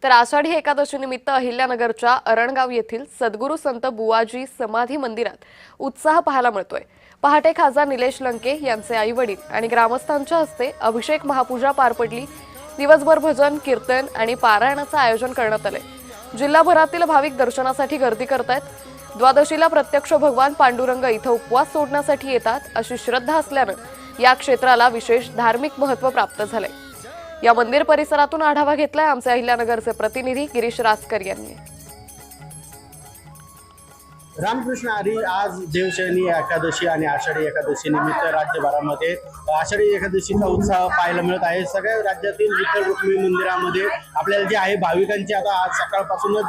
तर आषाढी एकादशी निमित्त अहिल्यानगरच्या अरणगाव येथील सद्गुरू संत बुवाजी समाधी मंदिरात उत्साह पाहायला मिळतोय। पहाटे खासदार निलेश लंके यांचे आई-वडील आणि ग्रामस्थांच्या हस्ते अभिषेक महापूजा पार पडली। दिवसभर भजन, कीर्तन आणि पारायणाचं आयोजन करण्यात आले। जिल्हाभरातील भाविक दर्शनासाठी गर्दी करतायत। द्वादशीला प्रत्यक्ष भगवान पांडुरंग इथं उपवास सोडण्यासाठी येतात अशी श्रद्धा असल्यानं या क्षेत्राला विशेष धार्मिक महत्त्व प्राप्त झाले। या मंदिर परिसरातून आढावा घेतलाय आमचे अहिल्यानगरचे प्रतिनिधी गिरीश राजकर यांनी। रामकृष्ण हरी आज देवशयनी एकादशी आणि आषाढी एकादशी निमित्त राज्यभरामध्ये आषाढी एकादशीचा उत्साह पाहायला मिळत आहे। सगळ्या राज्यातील विठ्ठल रुक्मिणी मंदिरामध्ये आपल्याला जे आहे भाविकांची आता आज सकाळपासूनच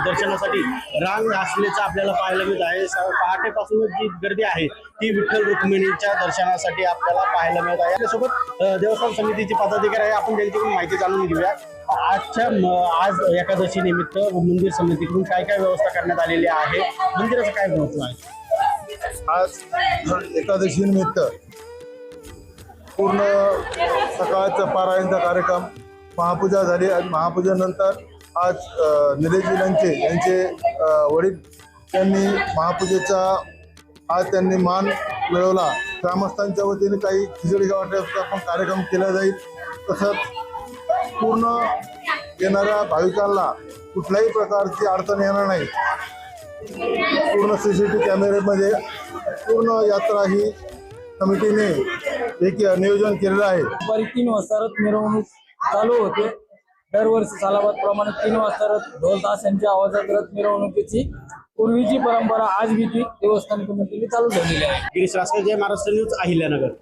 दर्शनासाठी रांग असल्याचं आपल्याला पाहायला मिळत आहे। पहाटेपासूनच जी गर्दी आहे ती विठ्ठल रुक्मिणीच्या दर्शनासाठी आपल्याला पाहायला मिळत आहे। आपल्यासोबत देवस्थान समितीचे पदाधिकारी आहे, आपण त्यांच्याकडून माहिती जाणून घेऊया। आज एकादशी निमित्त मंदिर समितीकडून काय काय व्यवस्था करण्यात आलेली आहे, मंदिराचं काय महत्व आहे? आज एकादशी निमित्त पूर्ण सकाळचा पारायणचा कार्यक्रम, महापूजा झाली आणि महापूजेनंतर आज निलेश लंके यांचे वडील त्यांनी महापूजेचा आज त्यांनी मान मिळवला। ग्रामस्थांच्या वतीने काही खिचडी वाटपाचा पण कार्यक्रम केला जाईल। तसंच पूर्ण येणाऱ्या भाविकांना कुठल्याही प्रकारची अडचण येणार नाही। पूर्ण CCTV कॅमेऱ्यामध्ये पूर्ण यात्रा ही समितीने एक नियोजन केलेलं आहे। दुपारी 3 वाजता रथ मिरवणूक चालू होते। दरवर्षी सालाबादप्रमाणे 3 वाजता रथ ढोल ताशांच्या आवाजात रथ मिरवणुकीची पूर्वीची परंपरा आज भी ती देवस्थान कमिटीने चालू ठेवलेली आहे। गिरीश राजकर, जय महाराष्ट्र न्यूज, अहिल्यानगर।